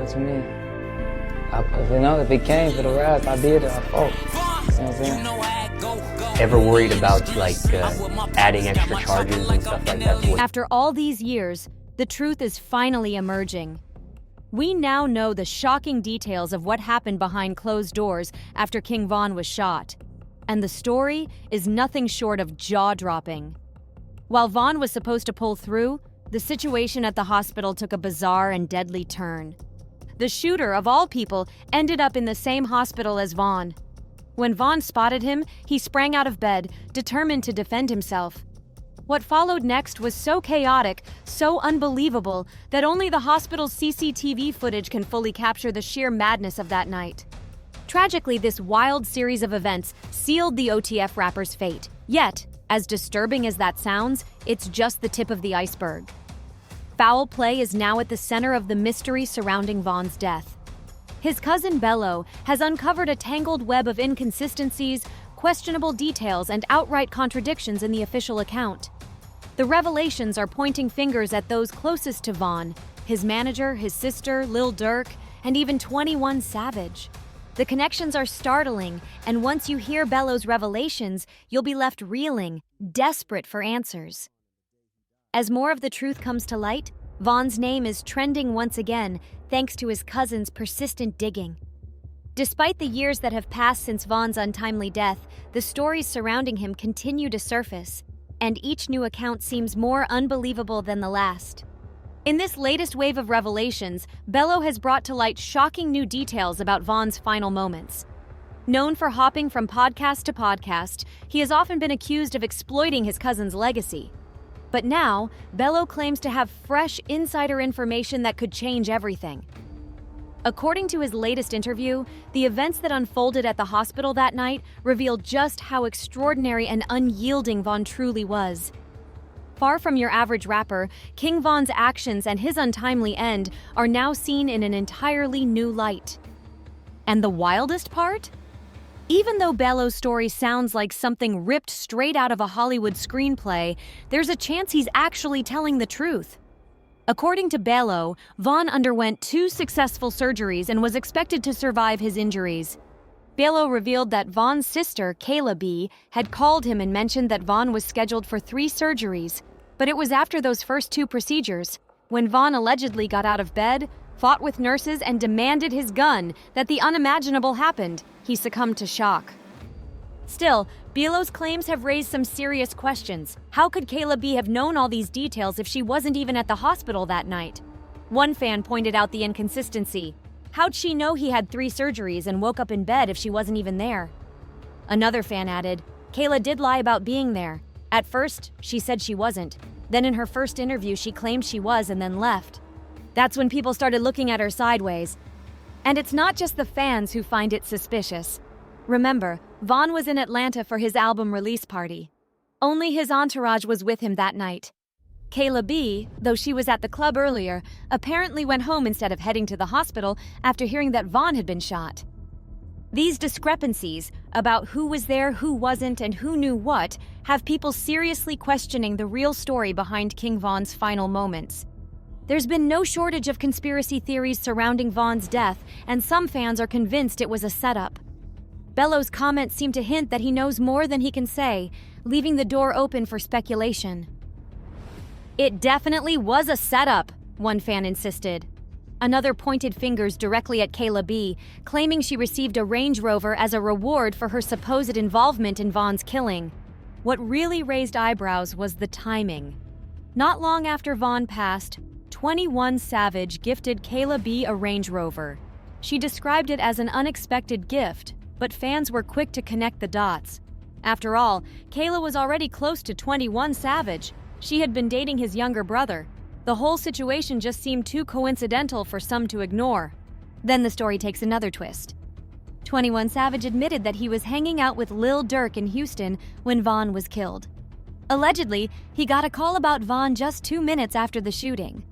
What you mean? If it came for the rest, I did it. I fought. You know what I'm saying? Ever worried about adding extra charges and stuff like that? After all these years, the truth is finally emerging. We now know the shocking details of what happened behind closed doors after King Von was shot. And the story is nothing short of jaw-dropping. While Von was supposed to pull through, the situation at the hospital took a bizarre and deadly turn. The shooter, of all people, ended up in the same hospital as Von. When Von spotted him, he sprang out of bed, determined to defend himself. What followed next was so chaotic, so unbelievable, that only the hospital's CCTV footage can fully capture the sheer madness of that night. Tragically, this wild series of events sealed the OTF rapper's fate. Yet, as disturbing as that sounds, it's just the tip of the iceberg. Foul play is now at the center of the mystery surrounding Von's death. His cousin Bello has uncovered a tangled web of inconsistencies, questionable details, and outright contradictions in the official account. The revelations are pointing fingers at those closest to Von, his manager, his sister, Lil Durk, and even 21 Savage. The connections are startling, and once you hear Bello's revelations, you'll be left reeling, desperate for answers. As more of the truth comes to light, Von's name is trending once again, thanks to his cousin's persistent digging. Despite the years that have passed since Von's untimely death, the stories surrounding him continue to surface, and each new account seems more unbelievable than the last. In this latest wave of revelations, Bello has brought to light shocking new details about Von's final moments. Known for hopping from podcast to podcast, he has often been accused of exploiting his cousin's legacy. But now, Bello claims to have fresh insider information that could change everything. According to his latest interview, the events that unfolded at the hospital that night revealed just how extraordinary and unyielding Von truly was. Far from your average rapper, King Von's actions and his untimely end are now seen in an entirely new light. And the wildest part? Even though Bello's story sounds like something ripped straight out of a Hollywood screenplay, there's a chance he's actually telling the truth. According to Bello, Von underwent 2 successful surgeries and was expected to survive his injuries. Bello revealed that Von's sister, Kayla B., had called him and mentioned that Von was scheduled for 3 surgeries, but it was after those first 2 procedures, when Von allegedly got out of bed, fought with nurses, and demanded his gun, that the unimaginable happened. He succumbed to shock. Still, Bello's claims have raised some serious questions. How could Kayla B. have known all these details if she wasn't even at the hospital that night? One fan pointed out the inconsistency. How'd she know he had 3 surgeries and woke up in bed if she wasn't even there? Another fan added, Kayla did lie about being there. At first, she said she wasn't. Then in her first interview, she claimed she was and then left. That's when people started looking at her sideways. And it's not just the fans who find it suspicious. Remember, Von was in Atlanta for his album release party. Only his entourage was with him that night. Kayla B., though she was at the club earlier, apparently went home instead of heading to the hospital after hearing that Von had been shot. These discrepancies about who was there, who wasn't, and who knew what have people seriously questioning the real story behind King Von's final moments. There's been no shortage of conspiracy theories surrounding Von's death, and some fans are convinced it was a setup. Bello's comments seem to hint that he knows more than he can say, leaving the door open for speculation. It definitely was a setup, one fan insisted. Another pointed fingers directly at Kayla B., claiming she received a Range Rover as a reward for her supposed involvement in Von's killing. What really raised eyebrows was the timing. Not long after Von passed, 21 Savage gifted Kayla B. a Range Rover. She described it as an unexpected gift, but fans were quick to connect the dots. After all, Kayla was already close to 21 Savage. She had been dating his younger brother. The whole situation just seemed too coincidental for some to ignore. Then the story takes another twist. 21 Savage admitted that he was hanging out with Lil Durk in Houston when Von was killed. Allegedly, he got a call about Von just 2 minutes after the shooting.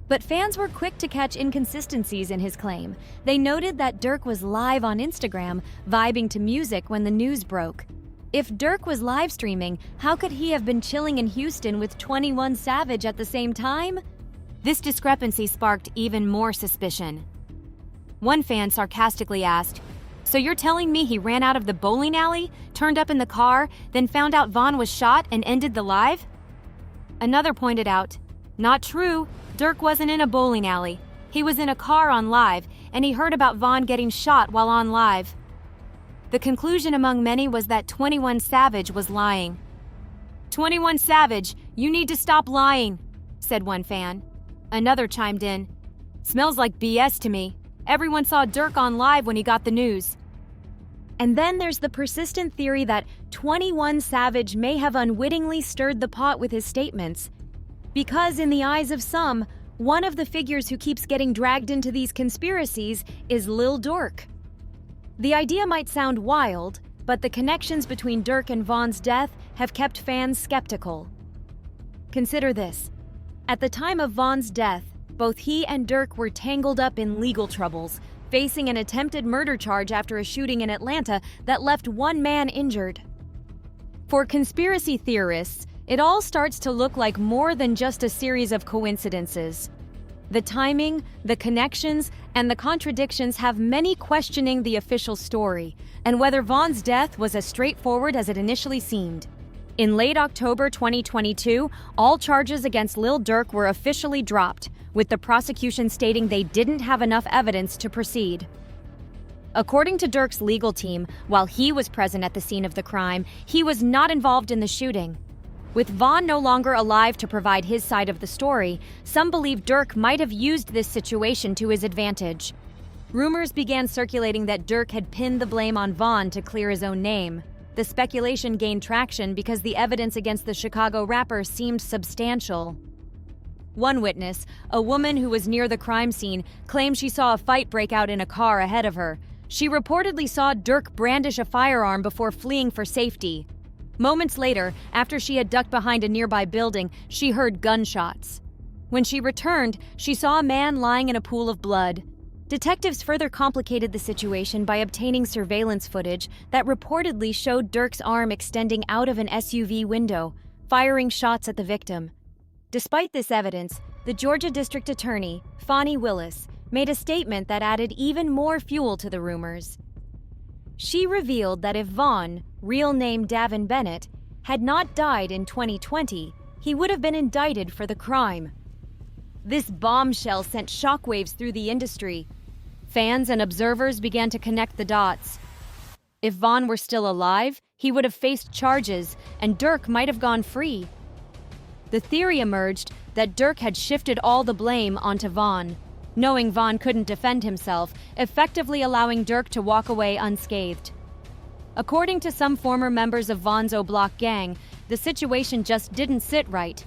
But fans were quick to catch inconsistencies in his claim. They noted that Durk was live on Instagram, vibing to music when the news broke. If Durk was live streaming, how could he have been chilling in Houston with 21 Savage at the same time? This discrepancy sparked even more suspicion. One fan sarcastically asked, "So you're telling me he ran out of the bowling alley, turned up in the car, then found out Vaughn was shot and ended the live?" Another pointed out, "Not true. Dirk wasn't in a bowling alley. He was in a car on live, and he heard about Vaughn getting shot while on live." The conclusion among many was that 21 Savage was lying. "21 Savage, you need to stop lying," said one fan. Another chimed in, "Smells like BS to me. Everyone saw Dirk on live when he got the news." And then there's the persistent theory that 21 Savage may have unwittingly stirred the pot with his statements. Because in the eyes of some, one of the figures who keeps getting dragged into these conspiracies is Lil Durk. The idea might sound wild, but the connections between Dirk and Vaughn's death have kept fans skeptical. Consider this. At the time of Vaughn's death, both he and Dirk were tangled up in legal troubles, facing an attempted murder charge after a shooting in Atlanta that left one man injured. For conspiracy theorists, it all starts to look like more than just a series of coincidences. The timing, the connections, and the contradictions have many questioning the official story, and whether Vaughn's death was as straightforward as it initially seemed. In late October 2022, all charges against Lil Durk were officially dropped, with the prosecution stating they didn't have enough evidence to proceed. According to Dirk's legal team, while he was present at the scene of the crime, he was not involved in the shooting. With Vaughn no longer alive to provide his side of the story, some believe Dirk might have used this situation to his advantage. Rumors began circulating that Dirk had pinned the blame on Vaughn to clear his own name. The speculation gained traction because the evidence against the Chicago rapper seemed substantial. One witness, a woman who was near the crime scene, claimed she saw a fight break out in a car ahead of her. She reportedly saw Dirk brandish a firearm before fleeing for safety. Moments later, after she had ducked behind a nearby building, she heard gunshots. When she returned, she saw a man lying in a pool of blood. Detectives further complicated the situation by obtaining surveillance footage that reportedly showed Dirk's arm extending out of an SUV window, firing shots at the victim. Despite this evidence, the Georgia District Attorney, Fani Willis, made a statement that added even more fuel to the rumors. She revealed that if Vaughn, real name Davin Bennett, had not died in 2020, he would have been indicted for the crime. This bombshell sent shockwaves through the industry. Fans and observers began to connect the dots. If Vaughn were still alive, he would have faced charges, and Dirk might have gone free. The theory emerged that Dirk had shifted all the blame onto Vaughn, knowing Vaughn couldn't defend himself, effectively allowing Dirk to walk away unscathed. According to some former members of Vaughn's O-Block gang, the situation just didn't sit right.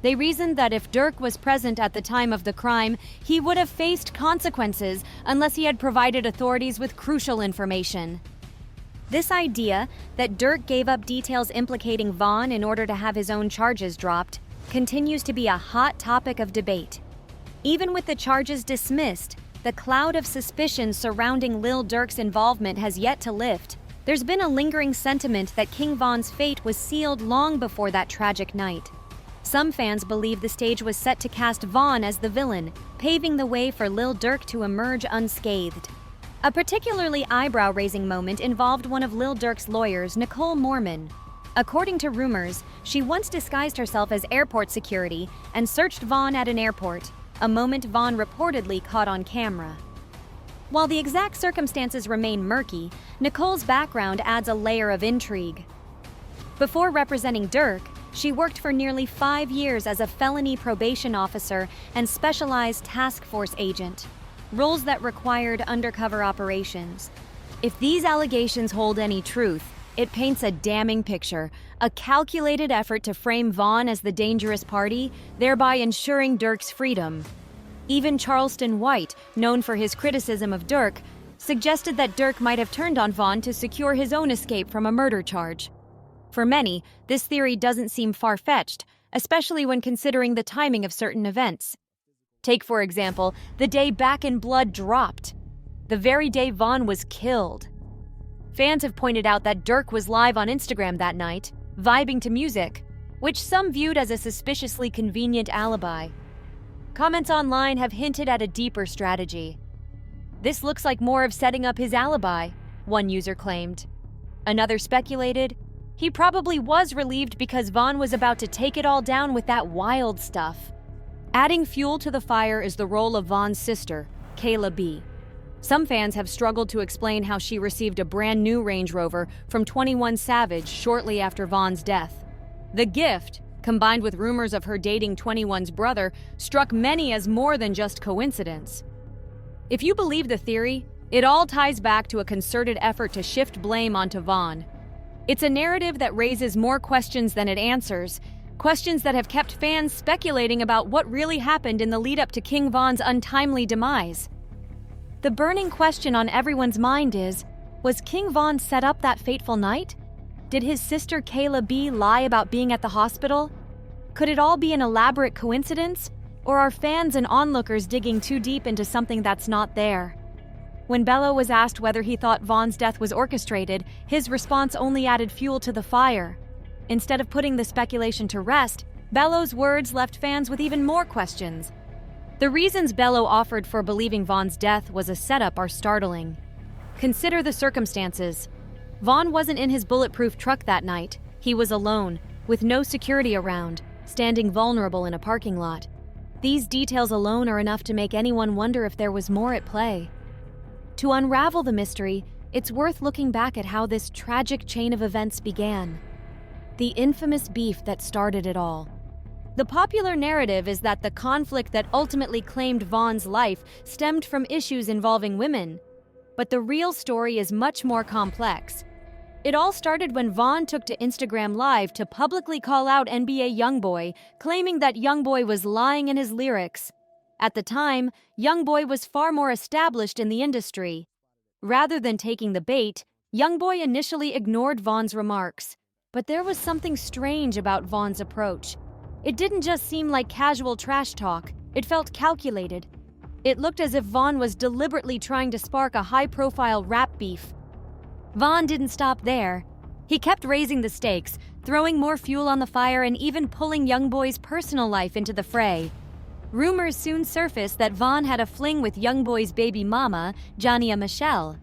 They reasoned that if Dirk was present at the time of the crime, he would have faced consequences unless he had provided authorities with crucial information. This idea that Dirk gave up details implicating Vaughn in order to have his own charges dropped continues to be a hot topic of debate. Even with the charges dismissed, the cloud of suspicion surrounding Lil Durk's involvement has yet to lift. There's been a lingering sentiment that King Von's fate was sealed long before that tragic night. Some fans believe the stage was set to cast Vaughn as the villain, paving the way for Lil Durk to emerge unscathed. A particularly eyebrow-raising moment involved one of Lil Durk's lawyers, Nicole Mormon. According to rumors, she once disguised herself as airport security and searched Vaughn at an airport, a moment Vaughn reportedly caught on camera. While the exact circumstances remain murky, Nicole's background adds a layer of intrigue. Before representing Dirk, she worked for nearly 5 years as a felony probation officer and specialized task force agent, roles that required undercover operations. If these allegations hold any truth, it paints a damning picture, a calculated effort to frame Vaughn as the dangerous party, thereby ensuring Dirk's freedom. Even Charleston White, known for his criticism of Dirk, suggested that Dirk might have turned on Vaughn to secure his own escape from a murder charge. For many, this theory doesn't seem far-fetched, especially when considering the timing of certain events. Take, for example, the day Back in Blood dropped, the very day Vaughn was killed. Fans have pointed out that Dirk was live on Instagram that night, vibing to music, which some viewed as a suspiciously convenient alibi. Comments online have hinted at a deeper strategy. "This looks like more of setting up his alibi," one user claimed. Another speculated, "He probably was relieved because Vaughn was about to take it all down with that wild stuff." Adding fuel to the fire is the role of Vaughn's sister, Kayla B. Some fans have struggled to explain how she received a brand new Range Rover from 21 Savage shortly after Vaughn's death. The gift, combined with rumors of her dating 21's brother, struck many as more than just coincidence. If you believe the theory, it all ties back to a concerted effort to shift blame onto Vaughn. It's a narrative that raises more questions than it answers, questions that have kept fans speculating about what really happened in the lead-up to King Von's untimely demise. The burning question on everyone's mind is, was King Von set up that fateful night? Did his sister Kayla B lie about being at the hospital? Could it all be an elaborate coincidence? Or are fans and onlookers digging too deep into something that's not there? When Bello was asked whether he thought Vaughn's death was orchestrated, his response only added fuel to the fire. Instead of putting the speculation to rest, Bello's words left fans with even more questions. The reasons Bello offered for believing Vaughn's death was a setup are startling. Consider the circumstances. Vaughn wasn't in his bulletproof truck that night. He was alone, with no security around, standing vulnerable in a parking lot. These details alone are enough to make anyone wonder if there was more at play. To unravel the mystery, it's worth looking back at how this tragic chain of events began. The infamous beef that started it all. The popular narrative is that the conflict that ultimately claimed Vaughn's life stemmed from issues involving women. But the real story is much more complex. It all started when Vaughn took to Instagram Live to publicly call out NBA YoungBoy, claiming that YoungBoy was lying in his lyrics. At the time, YoungBoy was far more established in the industry. Rather than taking the bait, YoungBoy initially ignored Vaughn's remarks. But there was something strange about Vaughn's approach. It didn't just seem like casual trash talk, it felt calculated. It looked as if Vaughn was deliberately trying to spark a high-profile rap beef. Vaughn didn't stop there. He kept raising the stakes, throwing more fuel on the fire and even pulling YoungBoy's personal life into the fray. Rumors soon surfaced that Vaughn had a fling with YoungBoy's baby mama, Jania Michelle.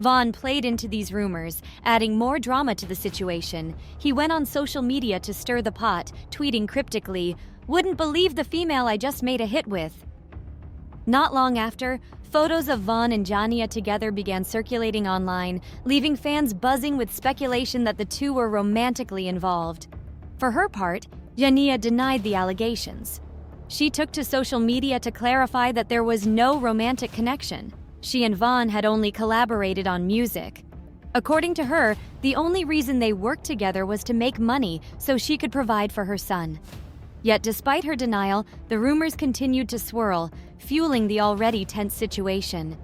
Vaughn played into these rumors, adding more drama to the situation. He went on social media to stir the pot, tweeting cryptically, "Wouldn't believe the female I just made a hit with." Not long after, photos of Vaughn and Jania together began circulating online, leaving fans buzzing with speculation that the two were romantically involved. For her part, Jania denied the allegations. She took to social media to clarify that there was no romantic connection. She and Vaughn had only collaborated on music. According to her, the only reason they worked together was to make money so she could provide for her son. Yet despite her denial, the rumors continued to swirl, fueling the already tense situation.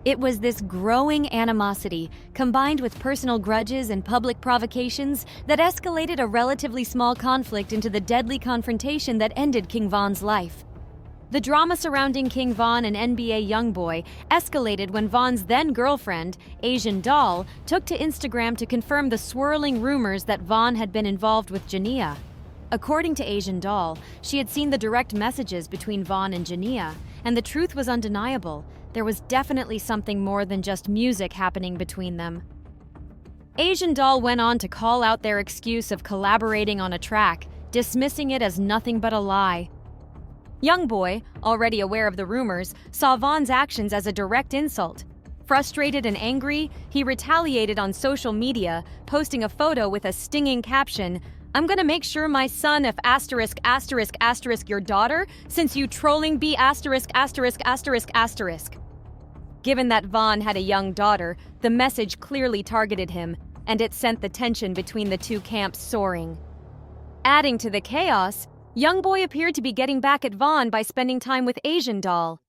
It was this growing animosity, combined with personal grudges and public provocations, that escalated a relatively small conflict into the deadly confrontation that ended King Von's life. The drama surrounding King Von and NBA YoungBoy escalated when Von's then-girlfriend, Asian Doll, took to Instagram to confirm the swirling rumors that Von had been involved with Jania. According to Asian Doll, she had seen the direct messages between Von and Jania, and the truth was undeniable. There was definitely something more than just music happening between them. Asian Doll went on to call out their excuse of collaborating on a track, dismissing it as nothing but a lie. YoungBoy, already aware of the rumors, saw Von's actions as a direct insult. Frustrated and angry, he retaliated on social media, posting a photo with a stinging caption, "I'm gonna make sure my son if asterisk asterisk asterisk your daughter, since you trolling be asterisk asterisk asterisk asterisk." Given that Von had a young daughter, the message clearly targeted him, and it sent the tension between the two camps soaring. Adding to the chaos, YoungBoy appeared to be getting back at Von by spending time with Asian Doll.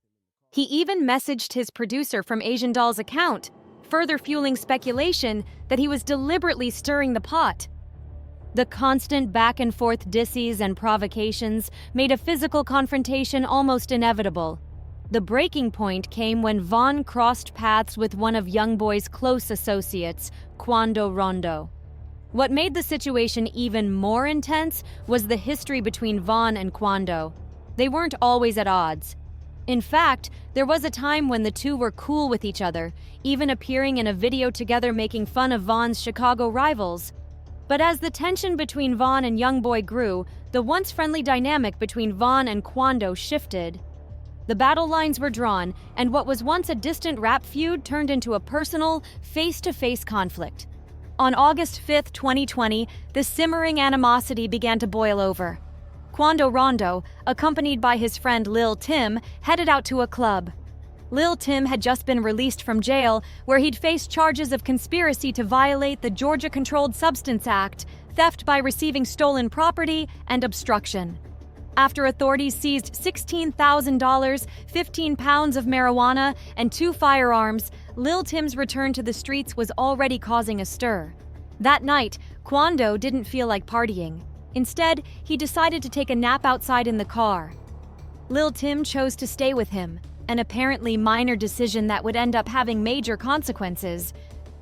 He even messaged his producer from Asian Doll's account, further fueling speculation that he was deliberately stirring the pot. The constant back-and-forth disses and provocations made a physical confrontation almost inevitable. The breaking point came when Von crossed paths with one of YoungBoy's close associates, Quando Rondo. What made the situation even more intense was the history between Von and Quando. They weren't always at odds. In fact, there was a time when the two were cool with each other, even appearing in a video together making fun of Von's Chicago rivals. But as the tension between Von and Youngboy grew, the once friendly dynamic between Von and Quando shifted. The battle lines were drawn, and what was once a distant rap feud turned into a personal, face-to-face conflict. On August 5, 2020, the simmering animosity began to boil over. Quando Rondo, accompanied by his friend Lil Tim, headed out to a club. Lil Tim had just been released from jail, where he'd faced charges of conspiracy to violate the Georgia Controlled Substance Act, theft by receiving stolen property, and obstruction. After authorities seized $16,000, 15 pounds of marijuana, and 2 firearms, Lil Tim's return to the streets was already causing a stir. That night, Quando didn't feel like partying. Instead, he decided to take a nap outside in the car. Lil Tim chose to stay with him, an apparently minor decision that would end up having major consequences.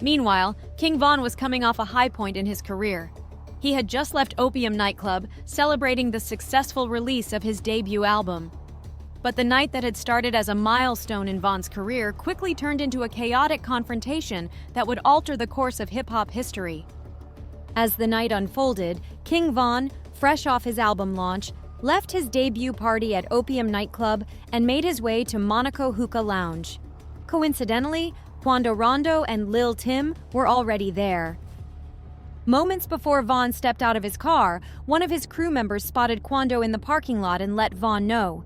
Meanwhile, King Von was coming off a high point in his career. He had just left Opium nightclub, celebrating the successful release of his debut album. But the night that had started as a milestone in Von's career quickly turned into a chaotic confrontation that would alter the course of hip-hop history. As the night unfolded, King Von, fresh off his album launch, left his debut party at Opium nightclub and made his way to Monaco Hookah Lounge. Coincidentally, Quando Rondo and Lil Tim were already there. Moments before Von stepped out of his car, one of his crew members spotted Quando in the parking lot and let Von know.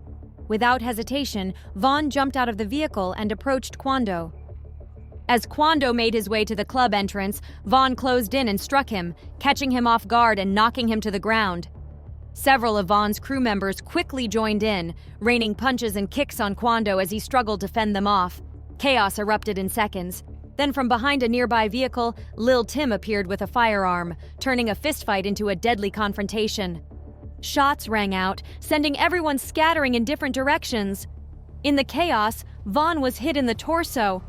Without hesitation, Von jumped out of the vehicle and approached Quando. As Quando made his way to the club entrance, Von closed in and struck him, catching him off guard and knocking him to the ground. Several of Von's crew members quickly joined in, raining punches and kicks on Quando as he struggled to fend them off. Chaos erupted in seconds. Then from behind a nearby vehicle, Lil Tim appeared with a firearm, turning a fistfight into a deadly confrontation. Shots rang out, sending everyone scattering in different directions. In the chaos, Von was hit in the torso.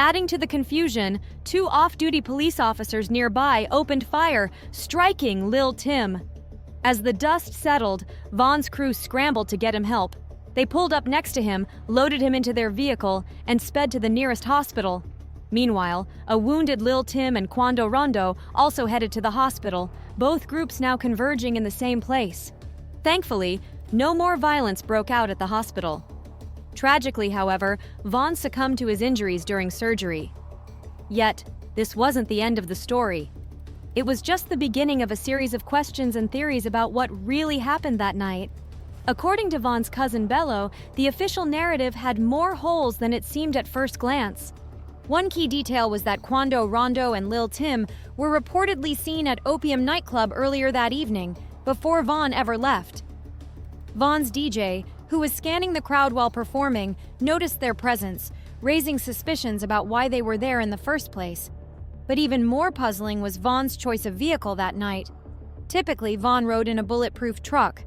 Adding to the confusion, 2 off-duty police officers nearby opened fire, striking Lil Tim. As the dust settled, Von's crew scrambled to get him help. They pulled up next to him, loaded him into their vehicle, and sped to the nearest hospital. Meanwhile, a wounded Lil Tim and Quando Rondo also headed to the hospital, both groups now converging in the same place. Thankfully, no more violence broke out at the hospital. Tragically, however, Von succumbed to his injuries during surgery. Yet, this wasn't the end of the story. It was just the beginning of a series of questions and theories about what really happened that night. According to Von's cousin Bello, the official narrative had more holes than it seemed at first glance. One key detail was that Quando Rondo and Lil Tim were reportedly seen at Opium nightclub earlier that evening, before Von ever left. Von's DJ, who was scanning the crowd while performing, noticed their presence, raising suspicions about why they were there in the first place. But even more puzzling was Von's choice of vehicle that night. Typically, Von rode in a bulletproof truck.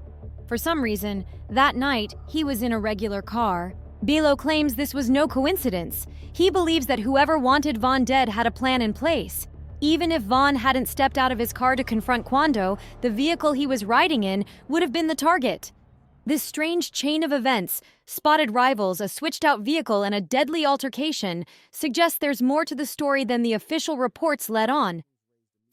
For some reason, that night, he was in a regular car. Bello claims this was no coincidence. He believes that whoever wanted Von dead had a plan in place. Even if Von hadn't stepped out of his car to confront Quando, the vehicle he was riding in would have been the target. This strange chain of events, spotted rivals, a switched-out vehicle, and a deadly altercation, suggests there's more to the story than the official reports let on.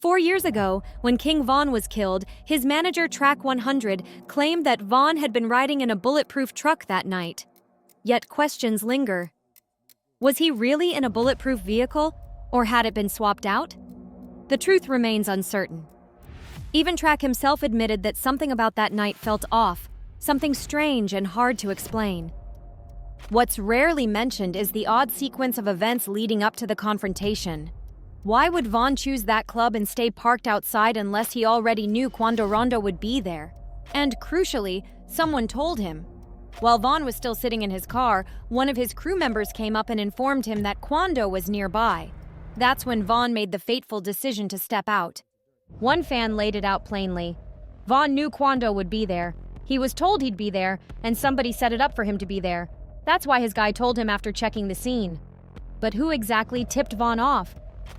4 years ago, when King Von was killed, his manager Track 100 claimed that Von had been riding in a bulletproof truck that night. Yet questions linger. Was he really in a bulletproof vehicle, or had it been swapped out? The truth remains uncertain. Even Track himself admitted that something about that night felt off, something strange and hard to explain. What's rarely mentioned is the odd sequence of events leading up to the confrontation. Why would Von choose that club and stay parked outside unless he already knew Quando Rondo would be there? And crucially, someone told him. While Von was still sitting in his car, one of his crew members came up and informed him that Quando was nearby. That's when Von made the fateful decision to step out. One fan laid it out plainly. Von knew Quando would be there. He was told he'd be there, and somebody set it up for him to be there. That's why his guy told him after checking the scene. But who exactly tipped Von off?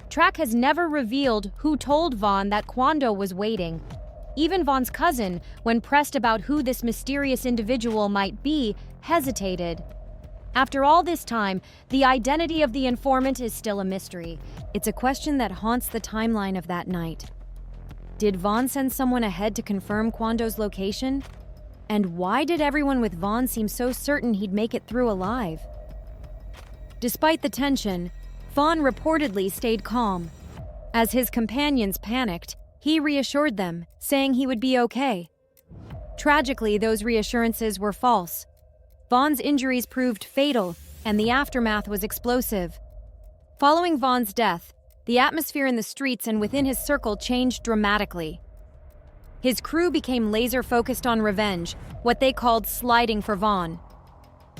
Track has never revealed who told Von that Quando was waiting. Even Von's cousin, when pressed about who this mysterious individual might be, hesitated. After all this time, the identity of the informant is still a mystery. It's a question that haunts the timeline of that night. Did Vaughn send someone ahead to confirm Kwando's location? And why did everyone with Vaughn seem so certain he'd make it through alive? Despite the tension, Vaughn reportedly stayed calm. As his companions panicked, he reassured them, saying he would be okay. Tragically, those reassurances were false. Vaughn's injuries proved fatal, and the aftermath was explosive. Following Vaughn's death, the atmosphere in the streets and within his circle changed dramatically. His crew became laser-focused on revenge, what they called sliding for Vaughn.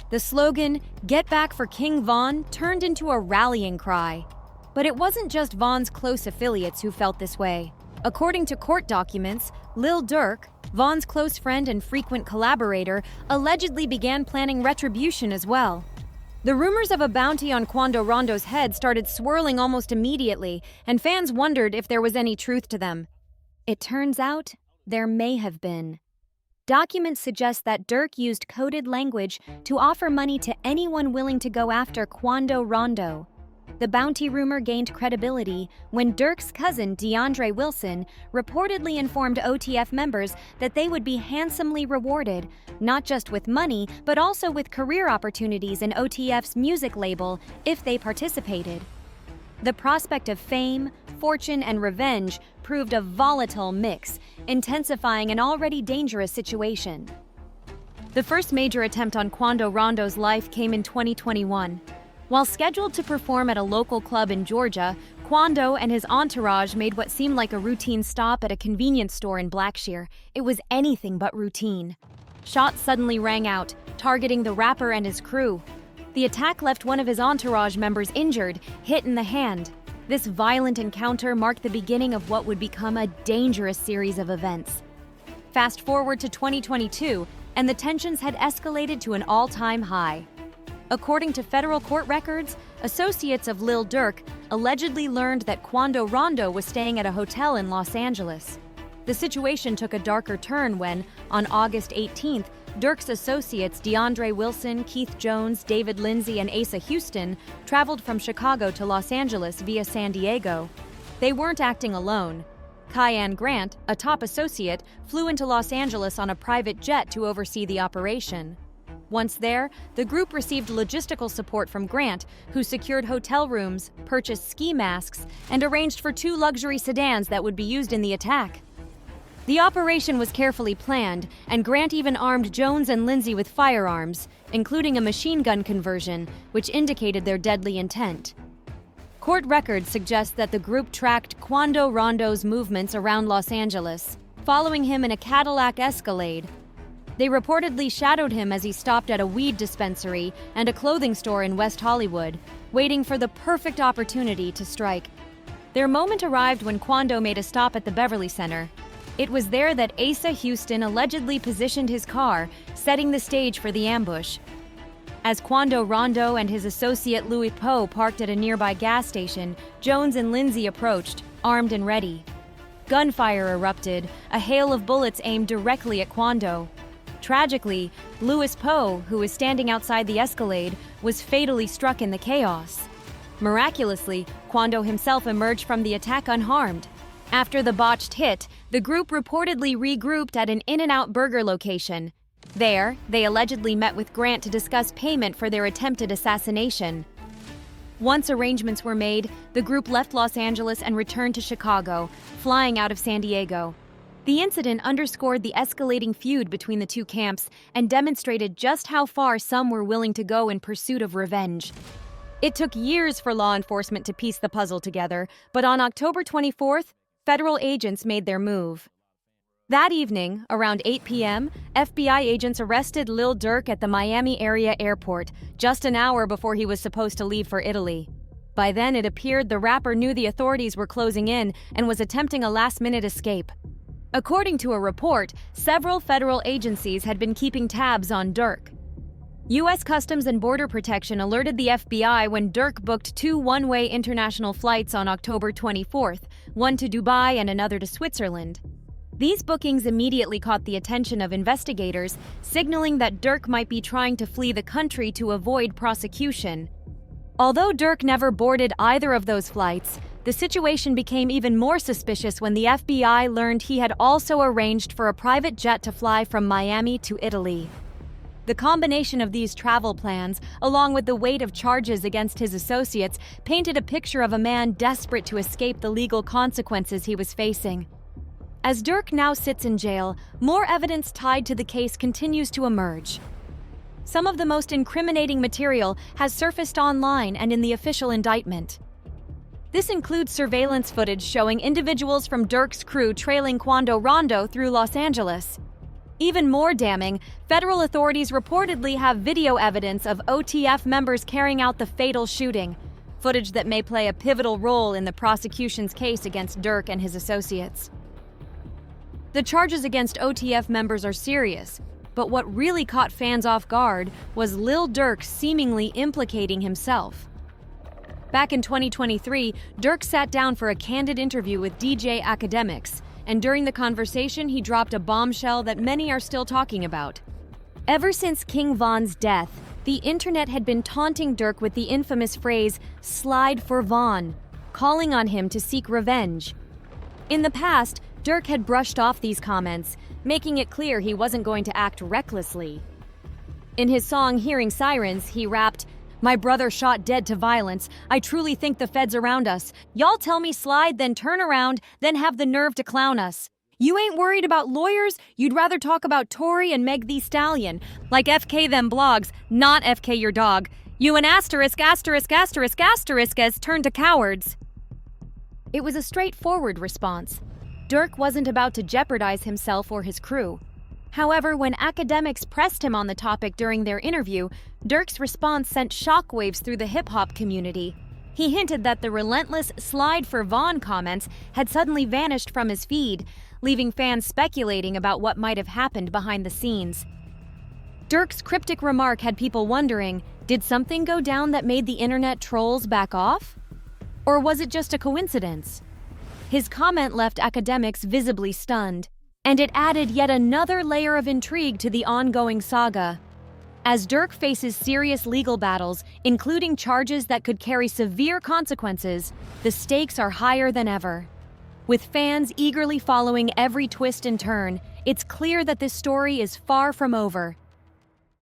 The slogan, "Get back for King Vaughn," turned into a rallying cry. But it wasn't just Vaughn's close affiliates who felt this way. According to court documents, Lil Durk, Vaughn's close friend and frequent collaborator, allegedly began planning retribution as well. The rumors of a bounty on Quando Rondo's head started swirling almost immediately, and fans wondered if there was any truth to them. It turns out there may have been. Documents suggest that Durk used coded language to offer money to anyone willing to go after Quando Rondo. The bounty rumor gained credibility when Durk's cousin, DeAndre Wilson, reportedly informed OTF members that they would be handsomely rewarded, not just with money, but also with career opportunities in OTF's music label if they participated. The prospect of fame, fortune, and revenge proved a volatile mix, intensifying an already dangerous situation. The first major attempt on Quando Rondo's life came in 2021. While scheduled to perform at a local club in Georgia, Quando and his entourage made what seemed like a routine stop at a convenience store in Blackshear. It was anything but routine. Shots suddenly rang out, targeting the rapper and his crew. The attack left one of his entourage members injured, hit in the hand. This violent encounter marked the beginning of what would become a dangerous series of events. Fast forward to 2022, and the tensions had escalated to an all-time high. According to federal court records, associates of Lil Durk allegedly learned that Quando Rondo was staying at a hotel in Los Angeles. The situation took a darker turn when, on August 18th, Durk's associates DeAndre Wilson, Keith Jones, David Lindsay, and Asa Houston traveled from Chicago to Los Angeles via San Diego. They weren't acting alone. Kyan Grant, a top associate, flew into Los Angeles on a private jet to oversee the operation. Once there, the group received logistical support from Grant, who secured hotel rooms, purchased ski masks, and arranged for 2 luxury sedans that would be used in the attack. The operation was carefully planned, and Grant even armed Jones and Lindsay with firearms, including a machine gun conversion, which indicated their deadly intent. Court records suggest that the group tracked Quando Rondo's movements around Los Angeles, following him in a Cadillac Escalade. They reportedly shadowed him as he stopped at a weed dispensary and a clothing store in West Hollywood, waiting for the perfect opportunity to strike. Their moment arrived when Quando made a stop at the Beverly Center. It was there that Asa Houston allegedly positioned his car, setting the stage for the ambush. As Quando Rondo and his associate Louis Poe parked at a nearby gas station, Jones and Lindsay approached, armed and ready. Gunfire erupted, a hail of bullets aimed directly at Quando. Tragically, Louis Poe, who was standing outside the Escalade, was fatally struck in the chaos. Miraculously, Quando himself emerged from the attack unharmed. After the botched hit, the group reportedly regrouped at an In-N-Out burger location. There, they allegedly met with Grant to discuss payment for their attempted assassination. Once arrangements were made, the group left Los Angeles and returned to Chicago, flying out of San Diego. The incident underscored the escalating feud between the two camps and demonstrated just how far some were willing to go in pursuit of revenge. It took years for law enforcement to piece the puzzle together, but on October 24th, federal agents made their move. That evening, around 8 p.m., FBI agents arrested Lil Durk at the Miami area airport, just an hour before he was supposed to leave for Italy. By then, it appeared the rapper knew the authorities were closing in and was attempting a last-minute escape. According to a report, several federal agencies had been keeping tabs on Durk. U.S. Customs and Border Protection alerted the FBI when Durk booked 2 one-way international flights on October 24th, one to Dubai and another to Switzerland. These bookings immediately caught the attention of investigators, signaling that Dirk might be trying to flee the country to avoid prosecution. Although Dirk never boarded either of those flights, the situation became even more suspicious when the FBI learned he had also arranged for a private jet to fly from Miami to Italy. The combination of these travel plans, along with the weight of charges against his associates, painted a picture of a man desperate to escape the legal consequences he was facing. As Dirk now sits in jail, more evidence tied to the case continues to emerge. Some of the most incriminating material has surfaced online and in the official indictment. This includes surveillance footage showing individuals from Dirk's crew trailing Quando Rondo through Los Angeles. Even more damning, federal authorities reportedly have video evidence of OTF members carrying out the fatal shooting, footage that may play a pivotal role in the prosecution's case against Dirk and his associates. The charges against OTF members are serious, but what really caught fans off guard was Lil Durk seemingly implicating himself. Back in 2023, Dirk sat down for a candid interview with DJ Academics, and during the conversation, he dropped a bombshell that many are still talking about. Ever since King Von's death, the internet had been taunting Dirk with the infamous phrase, "slide for Von," calling on him to seek revenge. In the past, Dirk had brushed off these comments, making it clear he wasn't going to act recklessly. In his song Hearing Sirens, he rapped, "My brother shot dead to violence. I truly think the feds around us. Y'all tell me slide, then turn around, then have the nerve to clown us. You ain't worried about lawyers? You'd rather talk about Tory and Meg Thee Stallion. Like FK them blogs, not FK your dog. You an asterisk as turned to cowards." It was a straightforward response. Dirk wasn't about to jeopardize himself or his crew. However, when academics pressed him on the topic during their interview, Dirk's response sent shockwaves through the hip-hop community. He hinted that the relentless "slide for Von" comments had suddenly vanished from his feed, leaving fans speculating about what might have happened behind the scenes. Dirk's cryptic remark had people wondering, did something go down that made the internet trolls back off? Or was it just a coincidence? His comment left academics visibly stunned, and it added yet another layer of intrigue to the ongoing saga. As Dirk faces serious legal battles, including charges that could carry severe consequences, the stakes are higher than ever. With fans eagerly following every twist and turn, it's clear that this story is far from over.